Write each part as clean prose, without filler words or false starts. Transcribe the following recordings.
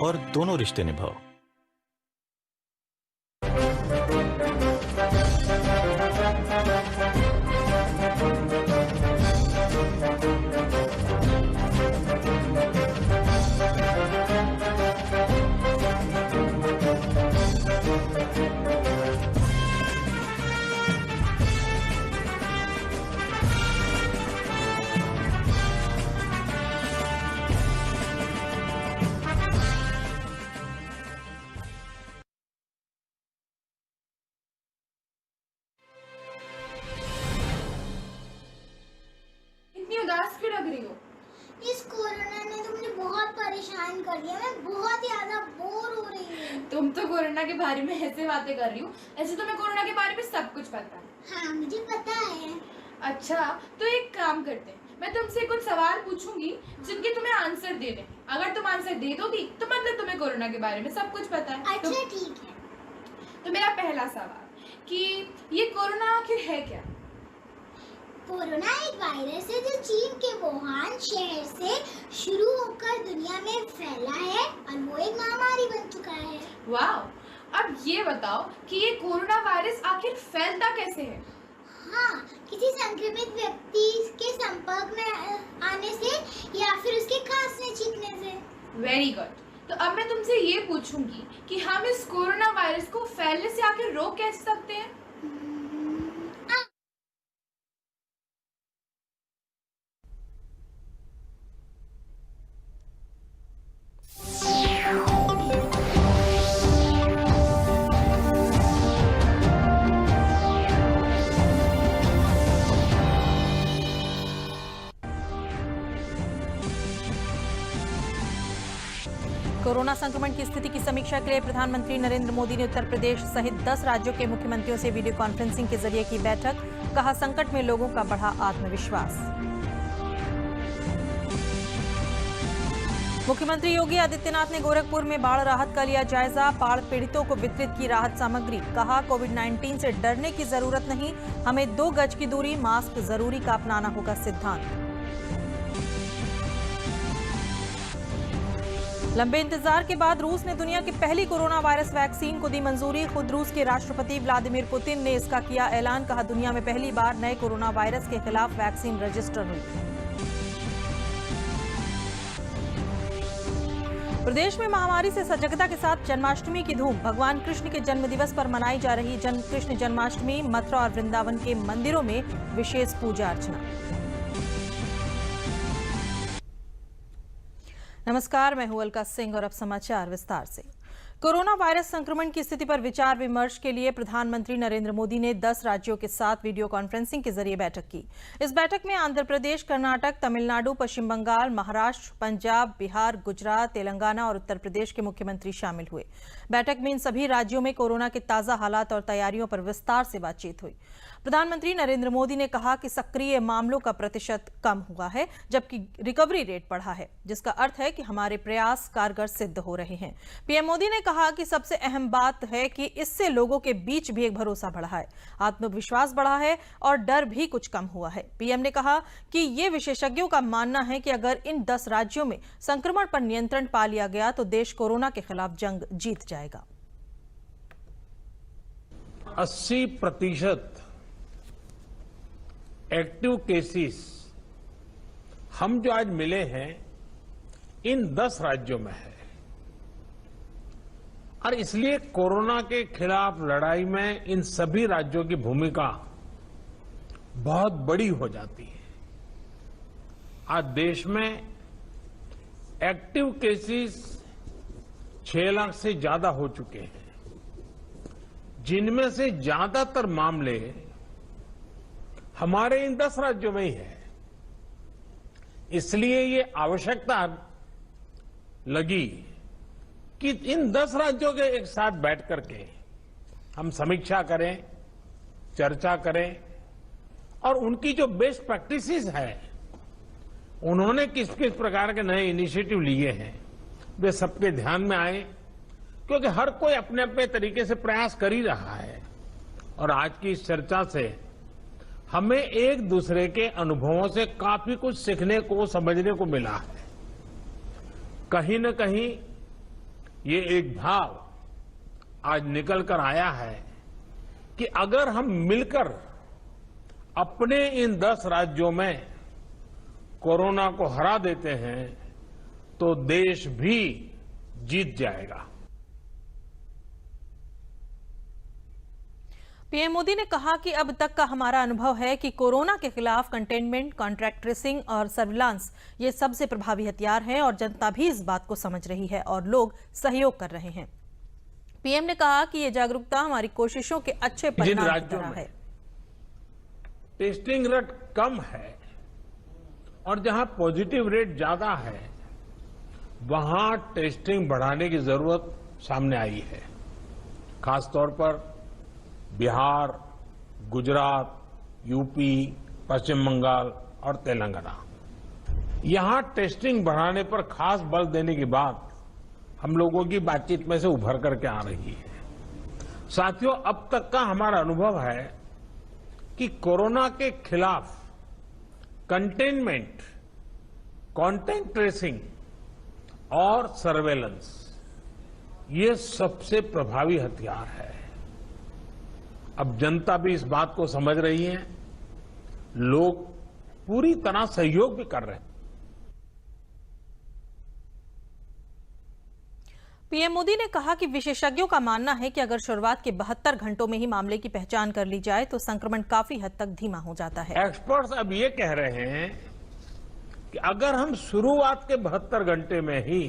और दोनों रिश्ते निभाओ। उदास क्यों लग रही हो? इस कोरोना ने तो मुझे बहुत परेशान कर दिया। मैं बहुत ज्यादा बोर हो रही हूँ। तुम तो कोरोना के बारे में ऐसे बातें कर रही हो, ऐसे तो मैं कोरोना के बारे में सब कुछ पता है। हाँ, मुझे पता है। अच्छा, तो एक काम करते हैं, मैं तुमसे कुछ सवाल पूछूंगी जिनके तुम्हें आंसर देने। अगर तुम आंसर दे दोगी तो मतलब तुम्हें कोरोना के बारे में सब कुछ पता है। अच्छा, ठीक है। तो मेरा पहला सवाल कि ये कोरोना आखिर है क्या? कोरोना एक वायरस है जो चीन के वुहान शहर से शुरू होकर दुनिया में फैला है और वो एक महामारी बन चुका है। वाह! अब ये बताओ कि ये कोरोना वायरस आखिर फैलता कैसे है? हाँ, किसी संक्रमित व्यक्ति के संपर्क में आने से या फिर उसके खांसने छींकने से। Very good. तो अब मैं तुमसे ये पूछूंगी कि हम इस कोरोना वायरस को फैलने से आखिर रोक कैसे सकते हैं? कोरोना संक्रमण की स्थिति की समीक्षा के लिए प्रधानमंत्री नरेंद्र मोदी ने उत्तर प्रदेश सहित 10 राज्यों के मुख्यमंत्रियों से वीडियो कॉन्फ्रेंसिंग के जरिए की बैठक। कहा, संकट में लोगों का बढ़ा आत्मविश्वास। मुख्यमंत्री योगी आदित्यनाथ ने गोरखपुर में बाढ़ राहत का लिया जायजा। बाढ़ पीड़ितों को वितरित की राहत सामग्री। कहा, कोविड-19 से डरने की जरूरत नहीं, हमें 2 गज की दूरी, मास्क जरूरी का अपनाना होगा सिद्धांत। लंबे इंतजार के बाद रूस ने दुनिया की पहली कोरोना वायरस वैक्सीन को दी मंजूरी। खुद रूस के राष्ट्रपति व्लादिमीर पुतिन ने इसका किया ऐलान। कहा, दुनिया में पहली बार नए कोरोना वायरस के खिलाफ वैक्सीन रजिस्टर हुई। प्रदेश में महामारी से सजगता के साथ जन्माष्टमी की धूम। भगवान कृष्ण के जन्मदिवस पर मनाई जा रही कृष्ण जन्माष्टमी। मथुरा और वृंदावन के मंदिरों में विशेष पूजा अर्चना। नमस्कार, मैं हूं अलका सिंह और अब समाचार विस्तार से। कोरोना वायरस संक्रमण की स्थिति पर विचार विमर्श के लिए प्रधानमंत्री नरेंद्र मोदी ने 10 राज्यों के साथ वीडियो कॉन्फ्रेंसिंग के जरिए बैठक की। इस बैठक में आंध्र प्रदेश, कर्नाटक, तमिलनाडु, पश्चिम बंगाल, महाराष्ट्र, पंजाब, बिहार, गुजरात, तेलंगाना और उत्तर प्रदेश के मुख्यमंत्री शामिल हुए। बैठक में इन सभी राज्यों में कोरोना के ताजा हालात और तैयारियों पर विस्तार से बातचीत हुई। प्रधानमंत्री नरेंद्र मोदी ने कहा कि सक्रिय मामलों का प्रतिशत कम हुआ है जबकि रिकवरी रेट बढ़ा है, जिसका अर्थ है कि हमारे प्रयास कारगर सिद्ध हो रहे हैं। पीएम मोदी ने कहा कि सबसे अहम बात है कि इससे लोगों के बीच भी एक भरोसा बढ़ा है, आत्मविश्वास बढ़ा है और डर भी कुछ कम हुआ है। पीएम ने कहा कि ये विशेषज्ञों का मानना है कि अगर इन 10 राज्यों में संक्रमण पर नियंत्रण पा लिया गया तो देश कोरोना के खिलाफ जंग जीत जाएगा। 80% एक्टिव केसेस हम जो आज मिले हैं इन 10 राज्यों में है और इसलिए कोरोना के खिलाफ लड़ाई में इन सभी राज्यों की भूमिका बहुत बड़ी हो जाती है। आज देश में एक्टिव केसेस 6 लाख से ज्यादा हो चुके हैं, जिनमें से ज्यादातर मामले हमारे इन 10 राज्यों में ही है। इसलिए ये आवश्यकता लगी कि इन 10 राज्यों के एक साथ बैठ करके हम समीक्षा करें, चर्चा करें और उनकी जो बेस्ट प्रैक्टिसेस है, उन्होंने किस किस प्रकार के नए इनिशिएटिव लिए हैं, वे सबके ध्यान में आए, क्योंकि हर कोई अपने अपने तरीके से प्रयास कर ही रहा है। और आज की इस चर्चा से हमें एक दूसरे के अनुभवों से काफी कुछ सीखने को, समझने को मिला है। कहीं न कहीं ये एक भाव आज निकल कर आया है कि अगर हम मिलकर अपने इन 10 राज्यों में कोरोना को हरा देते हैं तो देश भी जीत जाएगा। पीएम मोदी ने कहा कि अब तक का हमारा अनुभव है कि कोरोना के खिलाफ कंटेनमेंट, कॉन्ट्रैक्ट ट्रेसिंग और सर्विलांस ये सबसे प्रभावी हथियार हैं और जनता भी इस बात को समझ रही है और लोग सहयोग कर रहे हैं। पीएम ने कहा कि ये जागरूकता हमारी कोशिशों के अच्छे परिणाम की तरह है। टेस्टिंग रेट कम है और जहां पॉजिटिव रेट ज्यादा है वहां टेस्टिंग बढ़ाने की जरूरत सामने आई है। खासतौर पर बिहार, गुजरात, यूपी, पश्चिम बंगाल और तेलंगाना, यहां टेस्टिंग बढ़ाने पर खास बल देने की बात हम लोगों की बातचीत में से उभर करके आ रही है। साथियों, अब तक का हमारा अनुभव है कि कोरोना के खिलाफ कंटेनमेंट, कॉन्टैक्ट ट्रेसिंग और सर्वेलेंस ये सबसे प्रभावी हथियार है। अब जनता भी इस बात को समझ रही है, लोग पूरी तरह सहयोग भी कर रहे हैं। पीएम मोदी ने कहा कि विशेषज्ञों का मानना है कि अगर शुरुआत के 72 घंटों में ही मामले की पहचान कर ली जाए तो संक्रमण काफी हद तक धीमा हो जाता है। एक्सपर्ट्स अब ये कह रहे हैं कि अगर हम शुरुआत के 72 घंटे में ही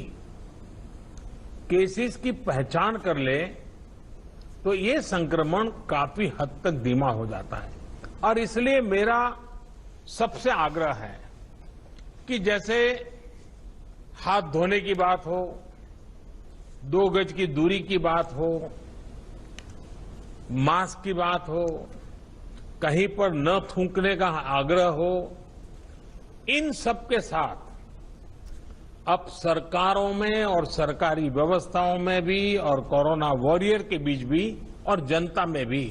केसेस की पहचान कर ले तो ये संक्रमण काफी हद तक धीमा हो जाता है। और इसलिए मेरा सबसे आग्रह है कि जैसे हाथ धोने की बात हो, 2 गज की दूरी की बात हो, मास्क की बात हो, कहीं पर न थूकने का आग्रह हो, इन सब के साथ अब सरकारों में और सरकारी व्यवस्थाओं में भी और कोरोना वॉरियर के बीच भी और जनता में भी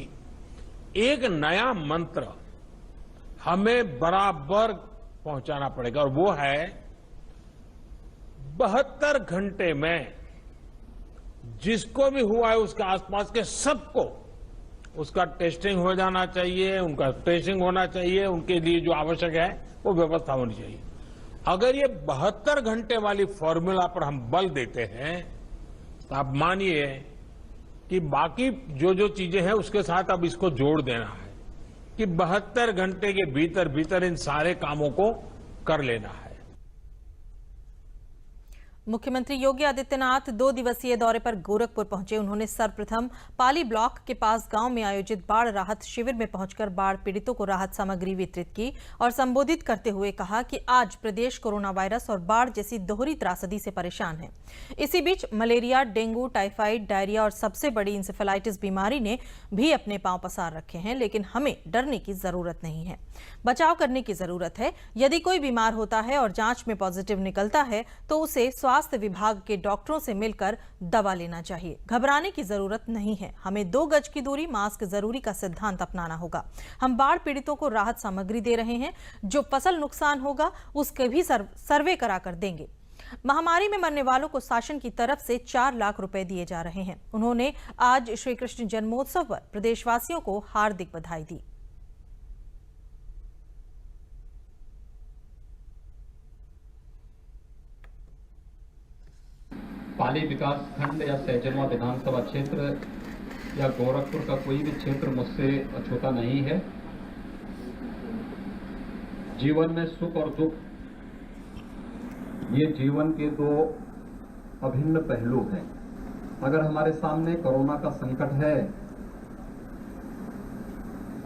एक नया मंत्र हमें बराबर पहुंचाना पड़ेगा और वो है 72 घंटे में जिसको भी हुआ है उसके आसपास के सबको उसका टेस्टिंग हो जाना चाहिए, उनका ट्रेसिंग होना चाहिए, उनके लिए जो आवश्यक है वो व्यवस्था होनी चाहिए। अगर ये 72 घंटे वाली फॉर्मूला पर हम बल देते हैं तो आप मानिए कि बाकी जो जो चीजें हैं उसके साथ अब इसको जोड़ देना है कि 72 घंटे के भीतर भीतर इन सारे कामों को कर लेना है। मुख्यमंत्री योगी आदित्यनाथ 2 दिवसीय दौरे पर गोरखपुर पहुंचे। उन्होंने सर्वप्रथम पाली ब्लॉक के पास गांव में आयोजित बाढ़ राहत शिविर में पहुंचकर बाढ़ पीड़ितों को राहत सामग्री वितरित की और संबोधित करते हुए कहा कि आज प्रदेश कोरोना वायरस और बाढ़ जैसी दोहरी त्रासदी से परेशान है। इसी बीच मलेरिया, डेंगू, टाइफाइड, डायरिया और सबसे बड़ी इंसेफेलाइटिस बीमारी ने भी अपने पांव पसार रखे हैं, लेकिन हमें डरने की जरूरत नहीं है, बचाव करने की जरूरत है। यदि कोई बीमार होता है और जांच में पॉजिटिव निकलता है तो उसे स्वास्थ्य विभाग के डॉक्टरों से मिलकर दवा लेना चाहिए। घबराने की जरूरत नहीं है। हमें 2 गज की दूरी, मास्क जरूरी का सिद्धांत अपनाना होगा। हम बाढ़ पीड़ितों को राहत सामग्री दे रहे हैं। जो फसल नुकसान होगा उसके भी सर्वे कराकर देंगे। महामारी में मरने वालों को शासन की तरफ से 4 लाख रुपए दिए जा रहे हैं। उन्होंने आज श्री कृष्ण जन्मोत्सव पर प्रदेशवासियों को हार्दिक बधाई दी। पाली विकास खंड या सैजनवा विधानसभा क्षेत्र या गोरखपुर का कोई भी क्षेत्र मुझसे अछूता नहीं है। जीवन में सुख और दुख ये जीवन के 2 अभिन्न पहलू हैं। अगर हमारे सामने कोरोना का संकट है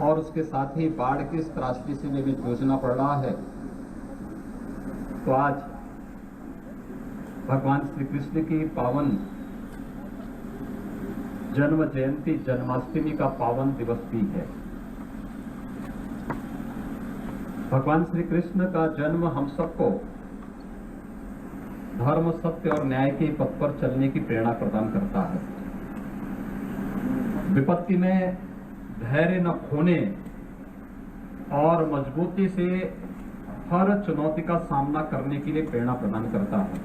और उसके साथ ही बाढ़ की इस त्रासदी से भी जूझना पड़ रहा है तो आज भगवान श्री कृष्ण की पावन जन्म जयंती जन्माष्टमी का पावन दिवस भी है। भगवान श्री कृष्ण का जन्म हम सबको धर्म, सत्य और न्याय के पथ पर चलने की प्रेरणा प्रदान करता है। विपत्ति में धैर्य न खोने और मजबूती से हर चुनौती का सामना करने के लिए प्रेरणा प्रदान करता है।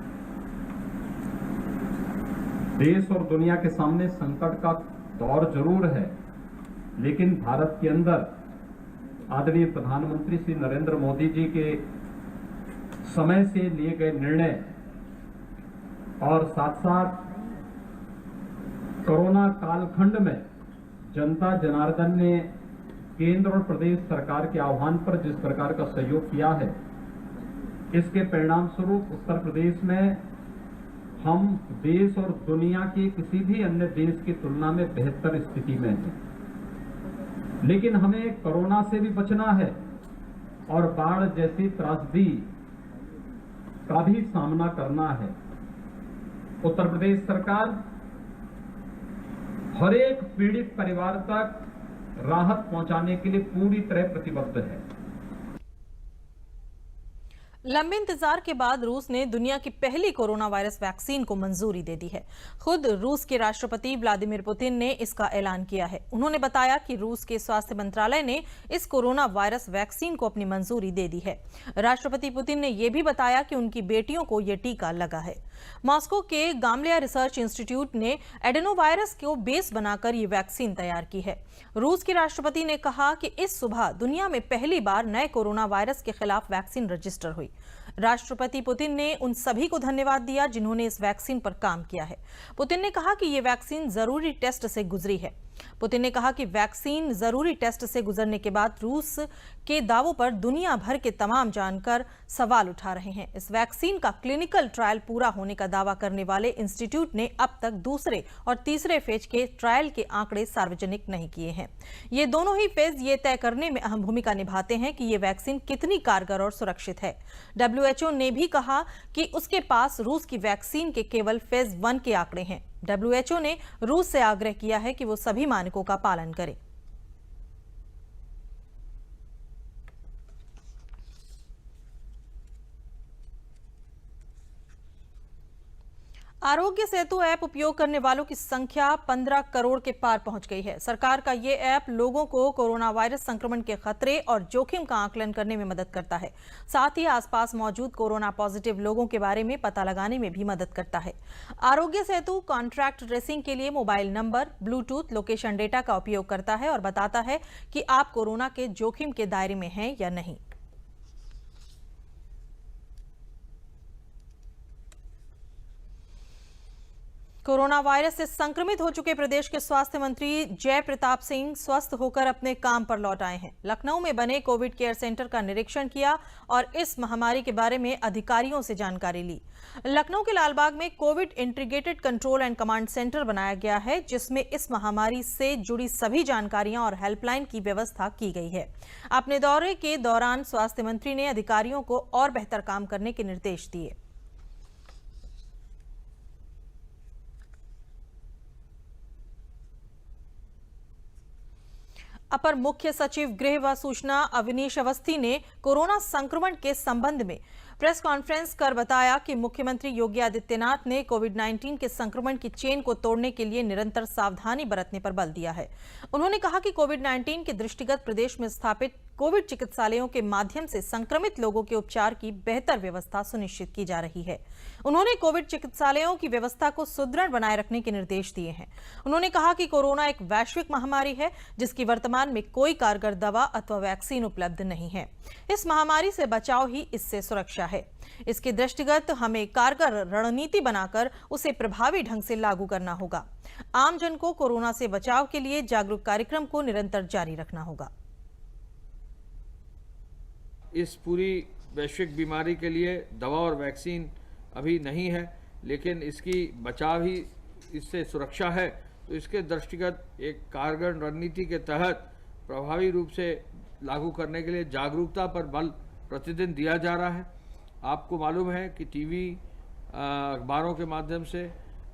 देश और दुनिया के सामने संकट का दौर जरूर है, लेकिन भारत के अंदर आदरणीय प्रधानमंत्री श्री नरेंद्र मोदी जी के समय से लिए गए निर्णय और साथ साथ कोरोना कालखंड में जनता जनार्दन ने केंद्र और प्रदेश सरकार के आह्वान पर जिस प्रकार का सहयोग किया है, इसके परिणाम स्वरूप उत्तर प्रदेश में हम देश और दुनिया के किसी भी अन्य देश की तुलना में बेहतर स्थिति में हैं। लेकिन हमें कोरोना से भी बचना है और बाढ़ जैसी त्रासदी का भी सामना करना है। उत्तर प्रदेश सरकार हर एक पीड़ित परिवार तक राहत पहुंचाने के लिए पूरी तरह प्रतिबद्ध है। लंबे इंतजार के बाद रूस ने दुनिया की पहली कोरोना वायरस वैक्सीन को मंजूरी दे दी है। खुद रूस के राष्ट्रपति व्लादिमीर पुतिन ने इसका ऐलान किया है। उन्होंने बताया कि रूस के स्वास्थ्य मंत्रालय ने इस कोरोना वायरस वैक्सीन को अपनी मंजूरी दे दी है। राष्ट्रपति पुतिन ने यह भी बताया कि उनकी बेटियों को यह टीका लगा है। मॉस्को के गामलेया रिसर्च इंस्टीट्यूट ने एडेनोवायरस को बेस बनाकर ये वैक्सीन तैयार की है। रूस के राष्ट्रपति ने कहा कि इस सुबह दुनिया में पहली बार नए कोरोना वायरस के खिलाफ वैक्सीन रजिस्टर हुई। राष्ट्रपति पुतिन ने उन सभी को धन्यवाद दिया जिन्होंने इस वैक्सीन पर काम किया है। पुतिन ने कहा कि ये वैक्सीन जरूरी टेस्ट से गुजरी है। पुतिन ने कहा कि वैक्सीन जरूरी टेस्ट से गुजरने के बाद रूस के दावों पर दुनिया भर के तमाम जानकार सवाल उठा रहे हैं। इस वैक्सीन का क्लिनिकल ट्रायल पूरा होने का दावा करने वाले इंस्टीट्यूट ने अब तक दूसरे और तीसरे फेज के ट्रायल के आंकड़े सार्वजनिक नहीं किए हैं। ये दोनों ही फेज ये तय करने में अहम भूमिका निभाते हैं कि ये वैक्सीन कितनी कारगर और सुरक्षित है। WHO ने भी कहा कि उसके पास रूस की वैक्सीन के केवल फेज 1 के आंकड़े हैं। WHO ने रूस से आग्रह किया है कि वो सभी मानकों का पालन करे। आरोग्य सेतु ऐप उपयोग करने वालों की संख्या 15 करोड़ के पार पहुंच गई है। सरकार का ये ऐप लोगों को कोरोना वायरस संक्रमण के खतरे और जोखिम का आकलन करने में मदद करता है। साथ ही आसपास मौजूद कोरोना पॉजिटिव लोगों के बारे में पता लगाने में भी मदद करता है। आरोग्य सेतु कॉन्ट्रैक्ट ट्रेसिंग के लिए mobile number, Bluetooth, location data का उपयोग करता है और बताता है कि आप कोरोना के जोखिम के दायरे में हैं या नहीं। कोरोना वायरस से संक्रमित हो चुके प्रदेश के स्वास्थ्य मंत्री जय प्रताप सिंह स्वस्थ होकर अपने काम पर लौट आए हैं। लखनऊ में बने कोविड केयर सेंटर का निरीक्षण किया और इस महामारी के बारे में अधिकारियों से जानकारी ली। लखनऊ के लालबाग में Covid integrated control and command centre बनाया गया है, जिसमें इस महामारी से जुड़ी सभी जानकारियां और हेल्पलाइन की व्यवस्था की गई है। अपने दौरे के दौरान स्वास्थ्य मंत्री ने अधिकारियों को और बेहतर काम करने के निर्देश दिए। अपर मुख्य सचिव गृह व सूचना अवनीश अवस्थी ने कोरोना संक्रमण के संबंध में प्रेस कॉन्फ्रेंस कर बताया कि मुख्यमंत्री योगी आदित्यनाथ ने कोविड-19 के संक्रमण की चेन को तोड़ने के लिए निरंतर सावधानी बरतने पर बल दिया है। उन्होंने कहा कि कोविड-19 के दृष्टिगत प्रदेश में स्थापित कोविड चिकित्सालयों के माध्यम से संक्रमित लोगों के उपचार की बेहतर व्यवस्था सुनिश्चित की जा रही है। उन्होंने कोविड चिकित्सालयों की व्यवस्था को सुदृढ़ बनाए रखने के निर्देश दिए हैं। उन्होंने कहा कि कोरोना एक वैश्विक महामारी है, जिसकी वर्तमान में कोई कारगर दवा अथवा वैक्सीन उपलब्ध नहीं है। इस महामारी से बचाव ही इससे सुरक्षा है। इसके दृष्टिगत हमें कारगर रणनीति बनाकर उसे प्रभावी ढंग से लागू करना होगा। आम जन को कोरोना से बचाव के लिए जागरूक कार्यक्रम को निरंतर जारी रखना होगा। इस पूरी वैश्विक बीमारी के लिए दवा और वैक्सीन अभी नहीं है, लेकिन इसकी बचाव ही इससे सुरक्षा है। तो इसके दृष्टिगत एक कारगर रणनीति के तहत प्रभावी रूप से लागू करने के लिए जागरूकता पर बल प्रतिदिन दिया जा रहा है। आपको मालूम है कि टीवी, अखबारों के माध्यम से,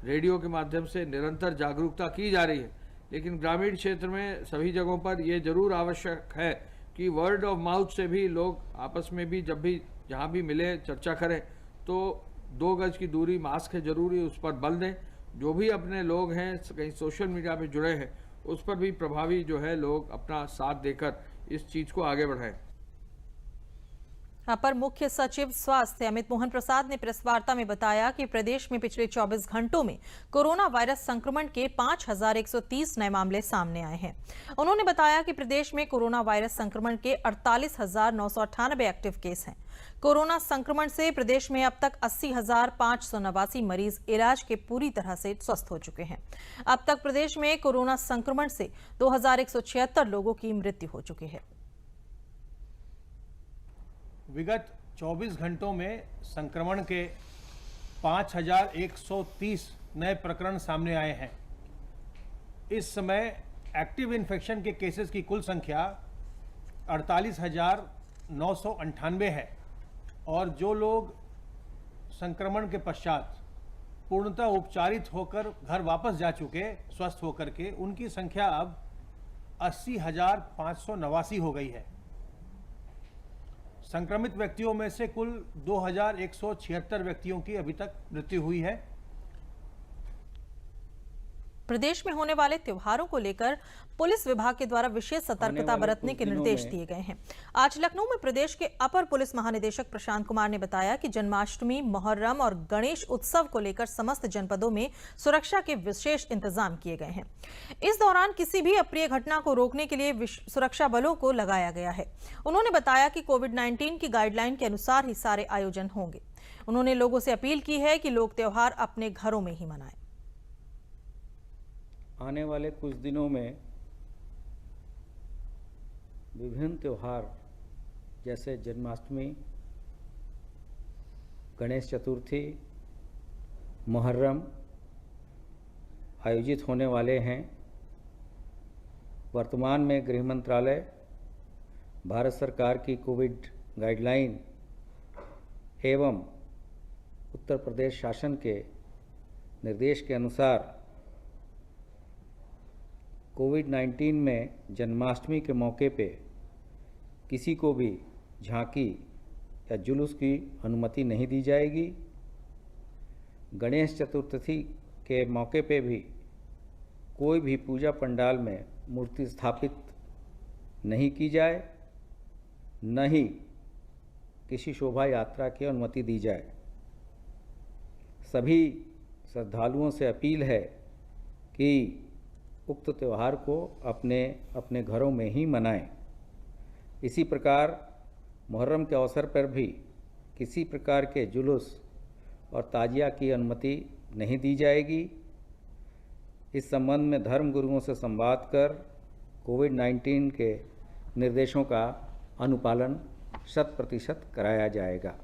रेडियो के माध्यम से निरंतर जागरूकता की जा रही है, लेकिन ग्रामीण क्षेत्र में सभी जगहों पर यह जरूर आवश्यक है कि वर्ड ऑफ माउथ से भी लोग आपस में भी जब भी जहाँ भी मिले चर्चा करें तो 2 गज की दूरी, मास्क है जरूरी, उस पर बल दें। जो भी अपने लोग हैं कहीं सोशल मीडिया पे जुड़े हैं, उस पर भी प्रभावी जो है लोग अपना साथ देकर इस चीज़ को आगे बढ़ाएं। अपर मुख्य सचिव स्वास्थ्य अमित मोहन प्रसाद ने प्रेस वार्ता में बताया कि प्रदेश में पिछले 24 घंटों में कोरोना वायरस संक्रमण के 5,130 नए मामले सामने आए हैं। उन्होंने बताया कि प्रदेश में कोरोना वायरस संक्रमण के 48,998 एक्टिव केस हैं। कोरोना संक्रमण से प्रदेश में अब तक 80,589 मरीज इलाज के पूरी तरह से स्वस्थ हो चुके हैं। अब तक प्रदेश में कोरोना संक्रमण से 2,176 लोगों की मृत्यु हो चुकी है। विगत 24 घंटों में संक्रमण के 5,130 नए प्रकरण सामने आए हैं। इस समय एक्टिव इन्फेक्शन के केसेस की कुल संख्या 48,998 है और जो लोग संक्रमण के पश्चात पूर्णतः उपचारित होकर घर वापस जा चुके स्वस्थ होकर के, उनकी संख्या अब 80,589 हो गई है। संक्रमित व्यक्तियों में से कुल 2,176 व्यक्तियों की अभी तक मृत्यु हुई है। प्रदेश में होने वाले त्योहारों को लेकर पुलिस विभाग के द्वारा विशेष सतर्कता बरतने के निर्देश दिए गए हैं। आज लखनऊ में प्रदेश के अपर पुलिस महानिदेशक प्रशांत कुमार ने बताया कि जन्माष्टमी, मोहर्रम और गणेश उत्सव को लेकर समस्त जनपदों में सुरक्षा के विशेष इंतजाम किए गए हैं। इस दौरान किसी भी अप्रिय घटना को रोकने के लिए सुरक्षा बलों को लगाया गया है। उन्होंने बताया कि कोविड-19 की गाइडलाइन के अनुसार ही सारे आयोजन होंगे। उन्होंने लोगों से अपील की है कि लोग त्योहार अपने घरों में ही मनाएं। आने वाले कुछ दिनों में विभिन्न त्योहार जैसे जन्माष्टमी, गणेश चतुर्थी, मुहर्रम आयोजित होने वाले हैं। वर्तमान में गृह मंत्रालय, भारत सरकार की कोविड गाइडलाइन एवं उत्तर प्रदेश शासन के निर्देश के अनुसार कोविड-19 में जन्माष्टमी के मौके पे किसी को भी झांकी या जुलूस की अनुमति नहीं दी जाएगी। गणेश चतुर्थी के मौके पे भी कोई भी पूजा पंडाल में मूर्ति स्थापित नहीं की जाए, न ही किसी शोभा यात्रा की अनुमति दी जाए। सभी श्रद्धालुओं से अपील है कि उक्त त्यौहार को अपने अपने घरों में ही मनाएं। इसी प्रकार मुहर्रम के अवसर पर भी किसी प्रकार के जुलूस और ताजिया की अनुमति नहीं दी जाएगी। इस संबंध में धर्म गुरुओं से संवाद कर कोविड-19 के निर्देशों का अनुपालन 100% कराया जाएगा।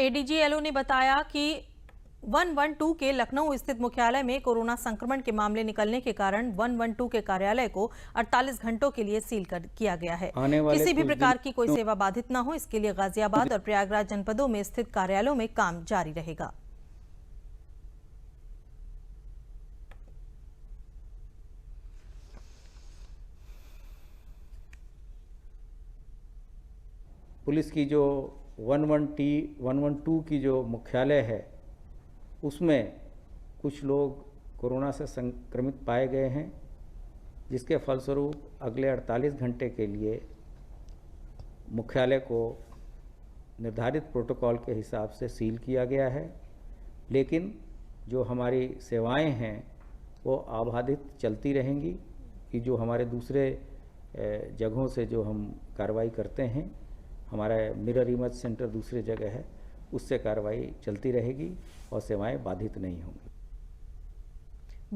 एडीजी-एलओ ने बताया कि 112 के लखनऊ स्थित मुख्यालय में कोरोना संक्रमण के मामले निकलने के कारण 112 के कार्यालय को 48 घंटों के लिए सील किया गया है। किसी भी प्रकार की कोई सेवा बाधित न हो, इसके लिए गाजियाबाद और प्रयागराज जनपदों में स्थित कार्यालयों में काम जारी रहेगा। पुलिस की जो 112 की जो मुख्यालय है उसमें कुछ लोग कोरोना से संक्रमित पाए गए हैं, जिसके फलस्वरूप अगले 48 घंटे के लिए मुख्यालय को निर्धारित प्रोटोकॉल के हिसाब से सील किया गया है। लेकिन जो हमारी सेवाएं हैं वो अबाधित चलती रहेंगी कि जो हमारे दूसरे जगहों से जो हम कार्रवाई करते हैं, हमारा मिरर इमेज सेंटर दूसरी जगह है, उससे कार्रवाई चलती रहेगी और सेवाएं बाधित नहीं होंगी।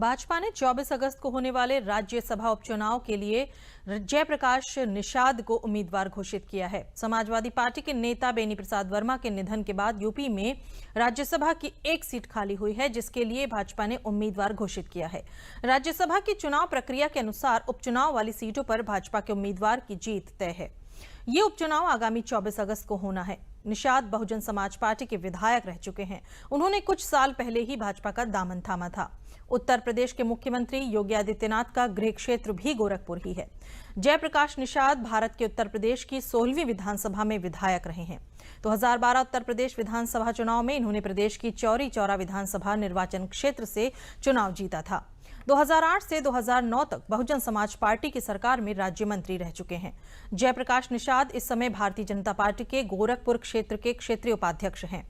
भाजपा ने 24 अगस्त को होने वाले राज्यसभा उपचुनाव के लिए जयप्रकाश निषाद को उम्मीदवार घोषित किया है। समाजवादी पार्टी के नेता बेनी प्रसाद वर्मा के निधन के बाद यूपी में राज्यसभा की एक सीट खाली हुई है, जिसके लिए भाजपा ने उम्मीदवार घोषित किया है। राज्यसभा की चुनाव प्रक्रिया के अनुसार उपचुनाव वाली सीटों पर भाजपा के उम्मीदवार की जीत तय है। ये उपचुनाव आगामी 24 अगस्त को होना है। निषाद बहुजन समाज पार्टी के विधायक रह चुके हैं। उन्होंने कुछ साल पहले ही भाजपा का दामन थामा था। उत्तर प्रदेश के मुख्यमंत्री योगी आदित्यनाथ का गृह क्षेत्र भी गोरखपुर ही है। जयप्रकाश निषाद भारत के उत्तर प्रदेश की 16वीं विधानसभा में विधायक रहे हैं। 2012 उत्तर प्रदेश विधानसभा चुनाव में इन्होंने प्रदेश की चौरी चौरा विधानसभा निर्वाचन क्षेत्र से चुनाव जीता था। 2008 से 2009 तक बहुजन समाज पार्टी की सरकार में राज्य मंत्री रह चुके हैं। जयप्रकाश निषाद इस समय भारतीय जनता पार्टी के गोरखपुर क्षेत्र के क्षेत्रीय उपाध्यक्ष हैं।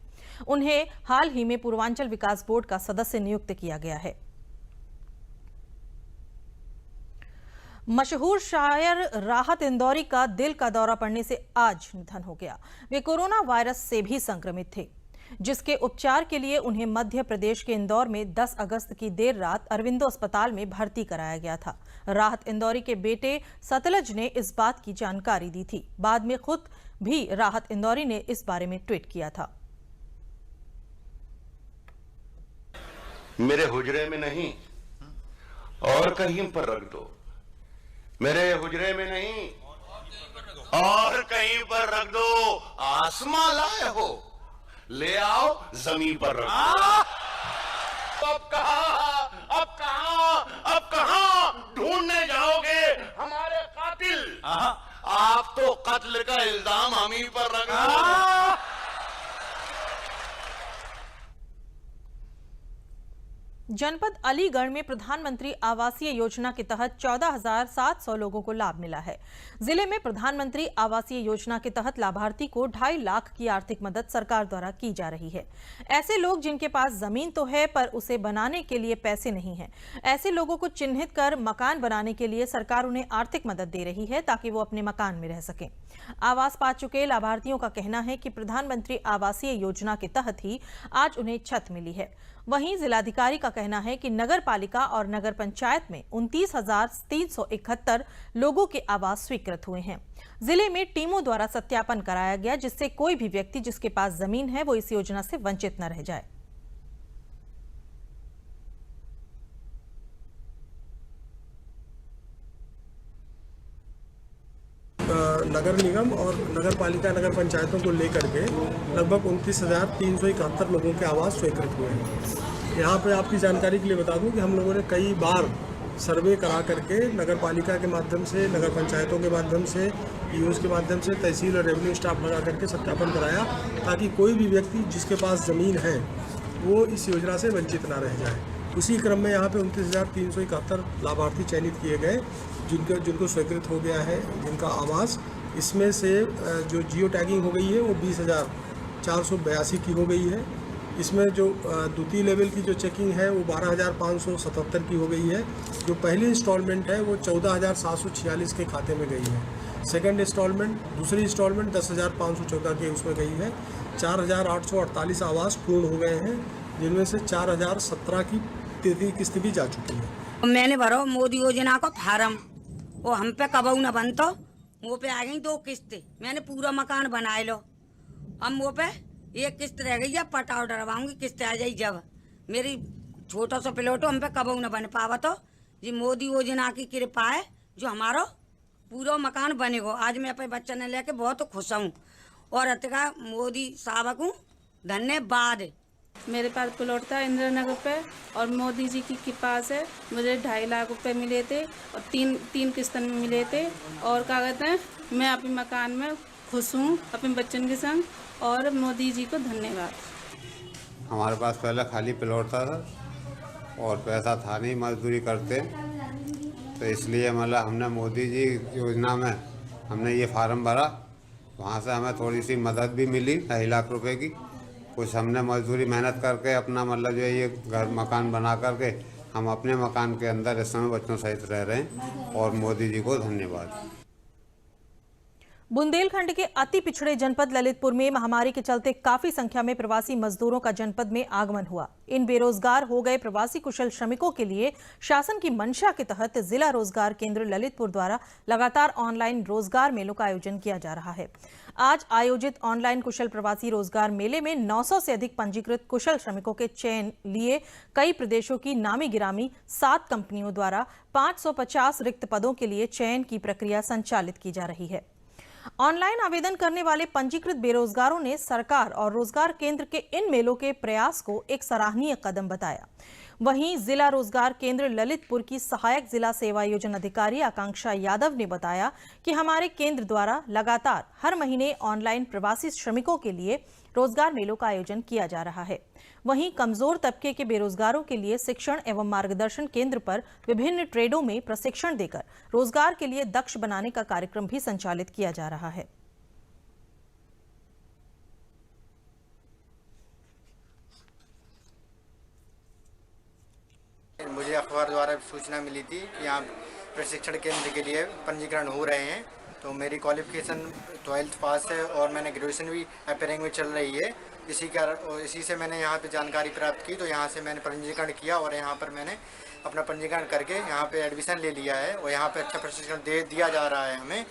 उन्हें हाल ही में पूर्वांचल विकास बोर्ड का सदस्य नियुक्त किया गया है। मशहूर शायर राहत इंदौरी का दिल का दौरा पड़ने से आज निधन हो गया। वे कोरोना वायरस से भी संक्रमित थे, जिसके उपचार के लिए उन्हें मध्य प्रदेश के इंदौर में 10 अगस्त की देर रात अरविंदो अस्पताल में भर्ती कराया गया था। राहत इंदौरी के बेटे सतलज ने इस बात की जानकारी दी थी। बाद में खुद भी राहत इंदौरी ने इस बारे में ट्वीट किया था। मेरे हुजरे में नहीं और कहीं पर रख दो, मेरे हुजरे में नहीं और कहीं पर रख दो। आसमां लाए हो, ले आओ जमीन पर रख दो। अब कहां ढूंढने जाओगे हमारे कातिल? आप तो कत्ल का इल्जाम हम ही पर रख दो। जनपद अलीगढ़ में प्रधानमंत्री आवासीय योजना के तहत 14,700 लोगों को लाभ मिला है। जिले में प्रधानमंत्री आवासीय योजना के तहत लाभार्थी को 2.5 लाख की आर्थिक मदद सरकार द्वारा की जा रही है। ऐसे लोग जिनके पास जमीन तो है पर उसे बनाने के लिए पैसे नहीं है, ऐसे लोगों को चिन्हित कर मकान बनाने के लिए सरकार उन्हें आर्थिक मदद दे रही है ताकि वो अपने मकान में रह सकें। आवास पा चुके लाभार्थियों का कहना है कि प्रधानमंत्री आवासीय योजना के तहत ही आज उन्हें छत मिली है। वहीं जिलाधिकारी का कहना है कि नगर पालिका और नगर पंचायत में 29,371 लोगों के आवास स्वीकृत हुए हैं। जिले में टीमों द्वारा सत्यापन कराया गया, जिससे कोई भी व्यक्ति जिसके पास जमीन है वो इस योजना से वंचित न रह जाए। नगर निगम और नगर पालिका नगर पंचायतों को लेकर के लगभग 29,371 लोगों के आवास स्वीकृत हुए हैं। यहाँ पे आपकी जानकारी के लिए बता दूं कि हम लोगों ने कई बार सर्वे करा करके नगर पालिका के माध्यम से, नगर पंचायतों के माध्यम से, ईओस के माध्यम से, तहसील और रेवेन्यू स्टाफ लगा करके सत्यापन कराया ताकि कोई भी व्यक्ति जिसके पास ज़मीन है वो इस योजना से वंचित ना रह जाए। उसी क्रम में यहाँ पे 29,371 लाभार्थी चयनित किए गए जिनको स्वीकृत हो गया है जिनका आवास। इसमें से जो जियो टैगिंग हो गई है वो 20,482 की हो गई है। इसमें जो द्वितीय लेवल की जो चेकिंग है वो 12,577 की हो गई है। जो पहली इंस्टॉलमेंट है वो 14,746 के खाते में गई है। सेकंड इंस्टॉलमेंट, दूसरी इंस्टॉलमेंट 10,514 के उसमें गई है। 4,848 आवास पूर्ण हो गए हैं, जिनमें से 4,017 की तृतीय किस्त भी जा चुकी है। मैंने भरो मोदी योजना का फार्म, वो हम पे कबू न बनतो, वो पे आ गई 2 किस्तें। मैंने पूरा मकान बनाए लो, अब वो पे 1 किस्त रह गई है, पटाव डरवाऊंगी, किस्त आ जाई जब। मेरी छोटा सा प्लॉट हम पे कबू न बन पावा, तो जी मोदी योजना की कृपा है जो हमारा पूरा मकान बनेगा। आज मैं अपने बच्चे ने लेके बहुत खुश हूँ और अतका मोदी साहब को धन्यवाद। मेरे पास प्लॉट था इंदिरा नगर पे और मोदी जी की कृपा से मुझे 2.5 लाख रुपए मिले थे और तीन किस्तों में मिले थे। और क्या कहते हैं, मैं अपने मकान में खुश हूँ अपने बच्चों के संग और मोदी जी को धन्यवाद। हमारे पास पहले खाली प्लॉट था और पैसा था नहीं, मजदूरी करते, तो इसलिए मतलब हमने मोदी जी योजना में हमने ये फार्म भरा। वहाँ से हमें थोड़ी सी मदद भी मिली 2.5 लाख रुपए की। कुछ हमने मजदूरी मेहनत करके अपना मतलब जो है ये घर मकान बना करके हम अपने मकान के अंदर इस समय बच्चों सहित रह रहे हैं और मोदी जी को धन्यवाद। बुंदेलखंड के अति पिछड़े जनपद ललितपुर में महामारी के चलते काफी संख्या में प्रवासी मजदूरों का जनपद में आगमन हुआ। इन बेरोजगार हो गए प्रवासी कुशल श्रमिकों के लिए शासन की मंशा के तहत जिला रोजगार केंद्र ललितपुर द्वारा लगातार ऑनलाइन रोजगार मेलों का आयोजन किया जा रहा है। आज आयोजित ऑनलाइन कुशल प्रवासी रोजगार मेले में 900 से अधिक पंजीकृत कुशल श्रमिकों के चयन लिए कई प्रदेशों की नामी गिरामी 7 कंपनियों द्वारा 550 रिक्त पदों के लिए चयन की प्रक्रिया संचालित की जा रही है। ऑनलाइन आवेदन करने वाले पंजीकृत बेरोजगारों ने सरकार और रोजगार केंद्र के इन मेलों के प्रयास को एक सराहनीय कदम बताया। वहीं जिला रोजगार केंद्र ललितपुर की सहायक जिला सेवा योजना अधिकारी आकांक्षा यादव ने बताया कि हमारे केंद्र द्वारा लगातार हर महीने ऑनलाइन प्रवासी श्रमिकों के लिए रोजगार मेलों का आयोजन किया जा रहा है। वहीं कमजोर तबके के बेरोजगारों के लिए शिक्षण एवं मार्गदर्शन केंद्र पर विभिन्न ट्रेडों में प्रशिक्षण देकर रोजगार के लिए दक्ष बनाने का कार्यक्रम भी संचालित किया जा रहा है। मुझे अखबार द्वारा सूचना मिली थी कि यहाँ प्रशिक्षण केंद्र के लिए पंजीकरण हो रहे हैं। तो मेरी क्वालिफिकेशन 12th पास है और मैंने ग्रेजुएशन भी अपेयरिंग में चल रही है। इसी से मैंने यहाँ पे जानकारी प्राप्त की, तो यहाँ से मैंने पंजीकरण किया और यहाँ पर मैंने अपना पंजीकरण करके यहाँ पे एडमिशन ले लिया है और यहाँ पे अच्छा प्रशिक्षण दिया जा रहा है हमें।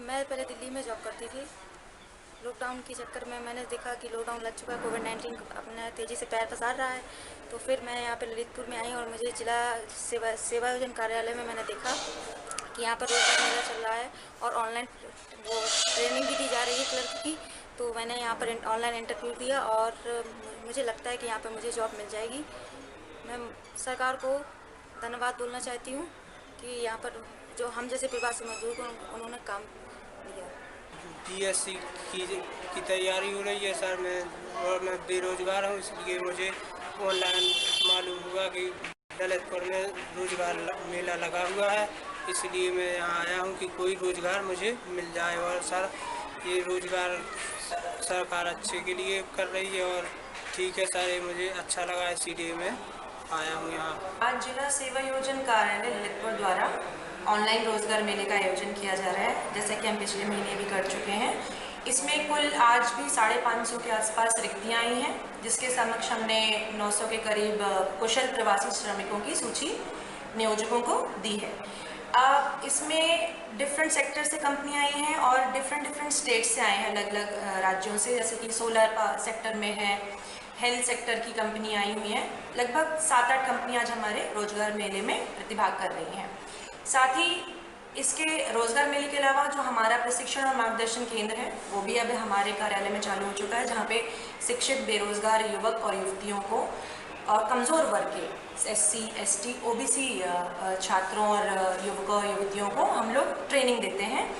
मैं पहले दिल्ली में जॉब करती थी। लॉकडाउन के चक्कर में मैंने देखा कि लॉकडाउन लग चुका है, कोविड-19 अपना तेज़ी से पैर पसार रहा है। तो फिर मैं यहाँ पे ललितपुर में आई और मुझे जिला सेवा योजन कार्यालय में मैंने देखा कि यहाँ पर रोजगार मेला चल रहा है और ऑनलाइन वो ट्रेनिंग भी दी जा रही है क्लर्क की। तो मैंने यहाँ पर ऑनलाइन इंटरव्यू दिया और मुझे लगता है कि यहाँ पर मुझे जॉब मिल जाएगी। मैं सरकार को धन्यवाद बोलना चाहती हूँ कि यहाँ पर जो हम जैसे प्रवासी मजदूर को उन्होंने काम दिया। PSC की तैयारी हो रही है सर, मैं बेरोजगार हूँ, इसलिए मुझे ऑनलाइन मालूम हुआ कि ललितपुर में रोजगार मेला लगा हुआ है, इसलिए मैं यहाँ आया हूँ कि कोई रोजगार मुझे मिल जाए। और सर ये रोजगार सरकार अच्छे के लिए कर रही है और ठीक है सर, ये मुझे अच्छा लगा, इसीलिए मैं आया हूँ यहाँ। आज जिला सेवा योजन कार्यालय ललितपुर द्वारा ऑनलाइन रोजगार मेले का आयोजन किया जा रहा है, जैसे कि हम पिछले महीने भी कर चुके हैं। इसमें कुल आज भी 550 के आसपास रिक्तियाँ आई हैं, जिसके समक्ष हमने 900 के करीब कुशल प्रवासी श्रमिकों की सूची नियोजकों को दी है। इसमें डिफरेंट सेक्टर से कंपनियाँ आई हैं और डिफरेंट स्टेट से आए हैं, अलग अलग राज्यों से, जैसे कि सोलर सेक्टर में है, हेल्थ सेक्टर की कंपनी आई हुई हैं। लगभग 7-8 कंपनियाँ आज हमारे रोजगार मेले में प्रतिभाग कर रही हैं। साथ ही इसके रोजगार मेले के अलावा जो हमारा प्रशिक्षण और मार्गदर्शन केंद्र है वो भी अब हमारे कार्यालय में चालू हो चुका है, जहाँ पे शिक्षित बेरोजगार युवक और युवतियों को और कमज़ोर वर्ग के SC, ST, OBC छात्रों और युवकों और युवतियों को हम लोग ट्रेनिंग देते हैं।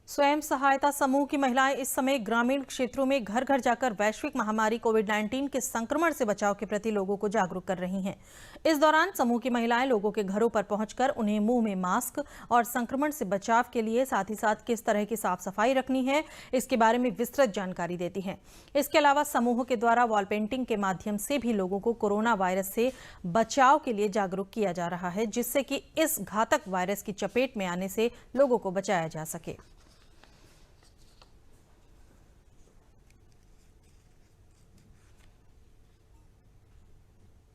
स्वयं सहायता समूह की महिलाएं इस समय ग्रामीण क्षेत्रों में घर घर जाकर वैश्विक महामारी कोविड-19 के संक्रमण से बचाव के प्रति लोगों को जागरूक कर रही हैं। इस दौरान समूह की महिलाएं लोगों के घरों पर पहुंचकर उन्हें मुंह में मास्क और संक्रमण से बचाव के लिए साथ ही साथ किस तरह की साफ सफाई रखनी है, इसके बारे में विस्तृत जानकारी देती हैं। इसके अलावा समूह के द्वारा वॉल पेंटिंग के माध्यम से भी लोगों को कोरोना वायरस से बचाव के लिए जागरूक किया जा रहा है, जिससे कि इस घातक वायरस की चपेट में आने से लोगों को बचाया जा सके।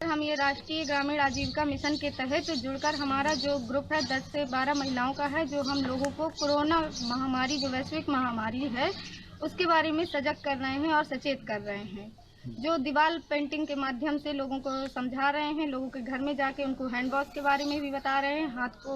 हम ये राष्ट्रीय ग्रामीण आजीविका मिशन के तहत जुड़कर हमारा जो ग्रुप है 10 से 12 महिलाओं का है, जो हम लोगों को कोरोना महामारी जो वैश्विक महामारी है उसके बारे में सजग कर रहे हैं और सचेत कर रहे हैं। जो दीवार पेंटिंग के माध्यम से लोगों को समझा रहे हैं, लोगों के घर में जाके उनको हैंड वॉश के बारे में भी बता रहे हैं। हाथ को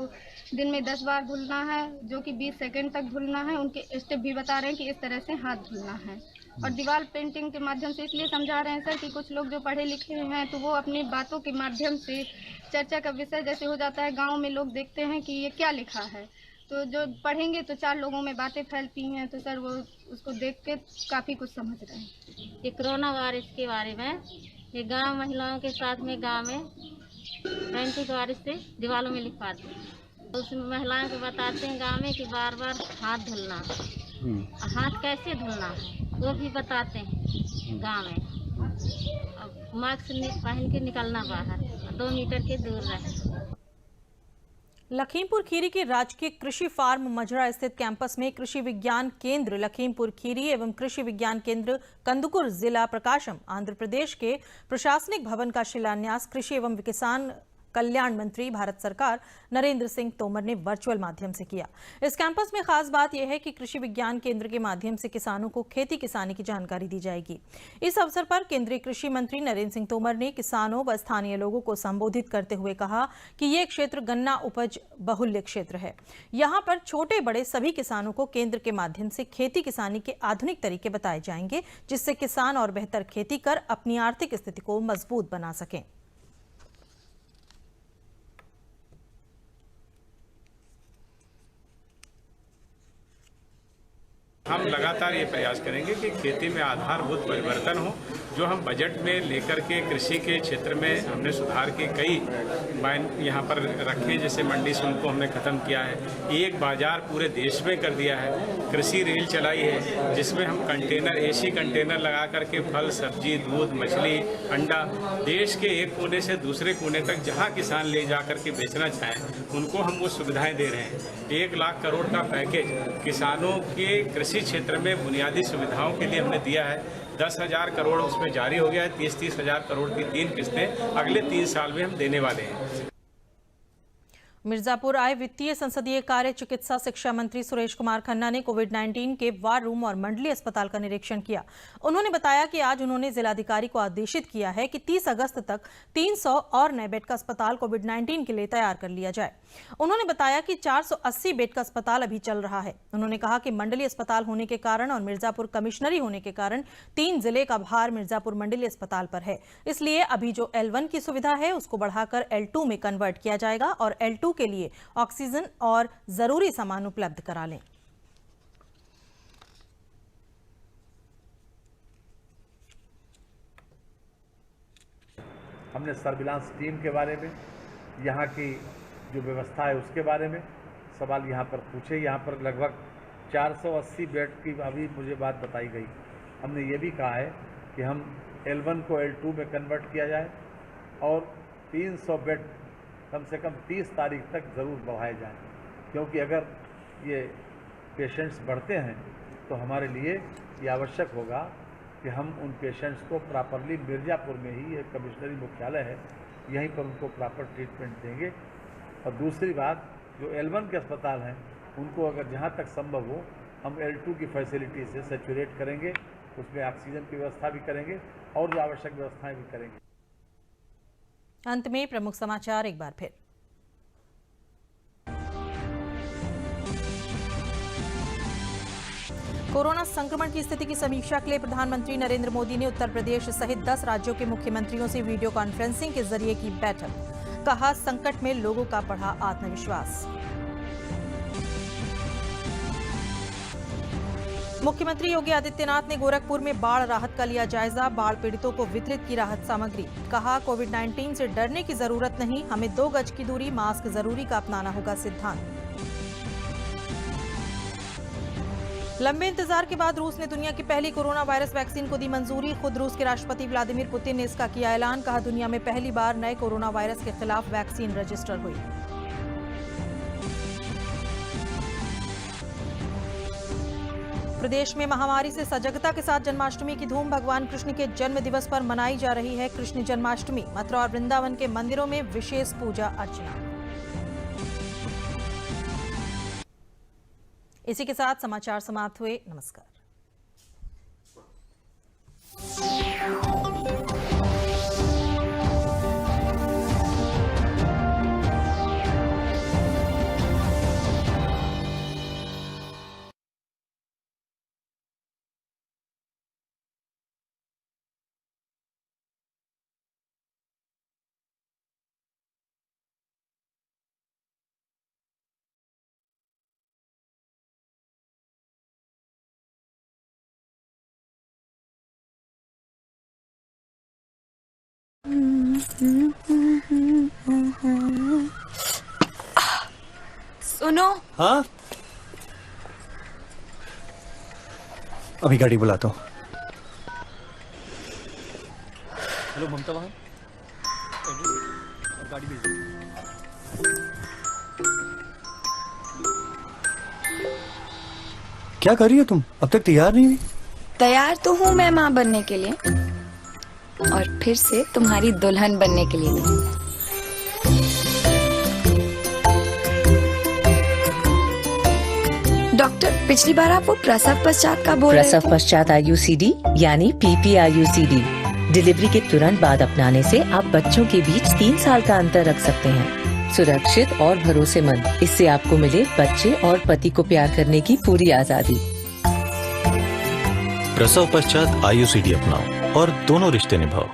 दिन में 10 बार धुलना है, जो कि 20 सेकंड तक धुलना है। उनके स्टेप भी बता रहे हैं कि इस तरह से हाथ धुलना है। और दीवार पेंटिंग के माध्यम से इसलिए समझा रहे हैं सर कि कुछ लोग जो पढ़े लिखे हैं तो वो अपनी बातों के माध्यम से चर्चा का विषय जैसे हो जाता है, गाँव में लोग देखते हैं कि ये क्या लिखा है, तो जो पढ़ेंगे तो 4 लोगों में बातें फैलती हैं, तो सर वो उसको देख के काफ़ी कुछ समझ रहे हैं। ये कोरोना वायरस के बारे में ये गांव महिलाओं के साथ में गांव में पेंटिंग वायरस से दीवारों में लिखवाते हैं। तो उसमें महिलाओं को बताते हैं गांव में कि बार बार हाथ धुलना, हाथ कैसे धुलना है वो भी बताते हैं गांव में। अब मास्क पहन के निकलना बाहर, 2 मीटर के दूर रहे। लखीमपुर खीरी के राजकीय कृषि फार्म मजरा स्थित कैंपस में कृषि विज्ञान केंद्र लखीमपुर खीरी एवं कृषि विज्ञान केंद्र कंदुकुर जिला प्रकाशम आंध्र प्रदेश के प्रशासनिक भवन का शिलान्यास कृषि एवं किसान कल्याण मंत्री भारत सरकार नरेंद्र सिंह तोमर ने वर्चुअल माध्यम से किया। इस कैंपस में खास बात यह है कि कृषि विज्ञान केंद्र के माध्यम से किसानों को खेती किसानी की जानकारी दी जाएगी। इस अवसर पर केंद्रीय कृषि मंत्री नरेंद्र सिंह तोमर ने किसानों व स्थानीय लोगों को संबोधित करते हुए कहा कि ये क्षेत्र गन्ना उपज बहुल्य क्षेत्र है। यहाँ पर छोटे बड़े सभी किसानों को केंद्र के माध्यम से खेती किसानी के आधुनिक तरीके बताए जाएंगे, जिससे किसान और बेहतर खेती कर अपनी आर्थिक स्थिति को मजबूत बना सकें। हम लगातार ये प्रयास करेंगे कि खेती में आधारभूत परिवर्तन हो। जो हम बजट में लेकर के कृषि के क्षेत्र में हमने सुधार के कई यहाँ पर रखे, जैसे मंडी शुल्क को हमने खत्म किया है, एक बाजार पूरे देश में कर दिया है, कृषि रेल चलाई है जिसमें हम कंटेनर एसी कंटेनर लगा करके फल सब्जी दूध मछली अंडा देश के एक कोने से दूसरे कोने तक जहाँ किसान ले जा करके बेचना चाहें उनको हम वो सुविधाएं दे रहे हैं। 1 लाख करोड़ का पैकेज किसानों के कृषि क्षेत्र में बुनियादी सुविधाओं के लिए हमने दिया है। 10,000 करोड़ उसमें जारी हो गया है। 30-30 हज़ार करोड़ की 3 किस्तें अगले 3 साल में हम देने वाले हैं। मिर्जापुर आए वित्तीय संसदीय कार्य चिकित्सा शिक्षा मंत्री सुरेश कुमार खन्ना ने कोविड-19 के वार रूम और मंडलीय अस्पताल का निरीक्षण किया। उन्होंने बताया कि आज उन्होंने जिलाधिकारी को आदेशित किया है कि 30 अगस्त तक 300 और नए बेड का अस्पताल कोविड-19 के लिए तैयार कर लिया जाए। उन्होंने बताया कि 480 बेड का अस्पताल अभी चल रहा है। उन्होंने कहा कि मंडलीय अस्पताल होने के कारण और मिर्जापुर कमिश्नरी होने के कारण 3 जिले का भार मिर्जापुर मंडलीय अस्पताल पर है, इसलिए अभी जो L1 की सुविधा है उसको बढ़ाकर L2 में कन्वर्ट किया जाएगा और L2 के लिए ऑक्सीजन और जरूरी सामान उपलब्ध करा लें। हमने सर्विलांस टीम के बारे में, यहाँ की जो व्यवस्था है उसके बारे में सवाल यहाँ पर पूछे। यहाँ पर लगभग 480 बेड की अभी मुझे बात बताई गई। हमने ये भी कहा है कि हम L1 को L2 में कन्वर्ट किया जाए और 300 बेड कम से कम 30 तारीख तक ज़रूर बढ़ाए जाएं, क्योंकि अगर ये पेशेंट्स बढ़ते हैं तो हमारे लिए ये आवश्यक होगा कि हम उन पेशेंट्स को प्रॉपरली मिर्ज़ापुर में ही एक कमिश्नरी मुख्यालय है यहीं पर उनको प्रॉपर ट्रीटमेंट देंगे। और दूसरी बात, जो L1 के अस्पताल हैं उनको अगर जहाँ तक संभव हो हम L2 की फैसिलिटी से सैचुरेट करेंगे, उसमें ऑक्सीजन की व्यवस्था भी करेंगे और जो आवश्यक व्यवस्थाएँ भी करेंगे। अंत में प्रमुख समाचार एक बार फिर। कोरोना संक्रमण की स्थिति की समीक्षा के लिए प्रधानमंत्री नरेंद्र मोदी ने उत्तर प्रदेश सहित 10 राज्यों के मुख्यमंत्रियों से वीडियो कॉन्फ्रेंसिंग के जरिए की बैठक। कहा, संकट में लोगों का बढ़ा आत्मविश्वास। मुख्यमंत्री योगी आदित्यनाथ ने गोरखपुर में बाढ़ राहत का लिया जायजा। बाढ़ पीड़ितों को वितरित की राहत सामग्री। कहा, कोविड-19 से डरने की जरूरत नहीं, हमें 2 गज की दूरी, मास्क जरूरी का अपनाना होगा सिद्धांत। लंबे इंतजार के बाद रूस ने दुनिया की पहली कोरोना वायरस वैक्सीन को दी मंजूरी। खुद रूस के राष्ट्रपति व्लादिमीर पुतिन ने इसका किया ऐलान। कहा, दुनिया में पहली बार नए कोरोना वायरस के खिलाफ वैक्सीन रजिस्टर हुई। प्रदेश में महामारी से सजगता के साथ जन्माष्टमी की धूम। भगवान कृष्ण के जन्म दिवस पर मनाई जा रही है कृष्ण जन्माष्टमी। मथुरा और वृंदावन के मंदिरों में विशेष पूजा अर्चना। इसी के साथ समाचार समाप्त हुए। नमस्कार। सुनो। हाँ, अभी गाड़ी बुलाता हूँ। हेलो ममता, वहाँ गाड़ी भेज दो। क्या कर रही हो तुम? अब तक तैयार नहीं हुई? तैयार तो हूँ मैं माँ बनने के लिए, और फिर से तुम्हारी दुल्हन बनने के लिए भी। डॉक्टर, पिछली बार आप वो प्रसव पश्चात का बोल रहे थे। प्रसव पश्चात IUCD यानी PPIUCD डिलीवरी के तुरंत बाद अपनाने से आप बच्चों के बीच 3 साल का अंतर रख सकते हैं। सुरक्षित और भरोसेमंद। इससे आपको मिले बच्चे और पति को प्यार करने की पूरी आजादी। प्रसव पश्चात IUCD अपनाओ और दोनों रिश्ते निभाओ।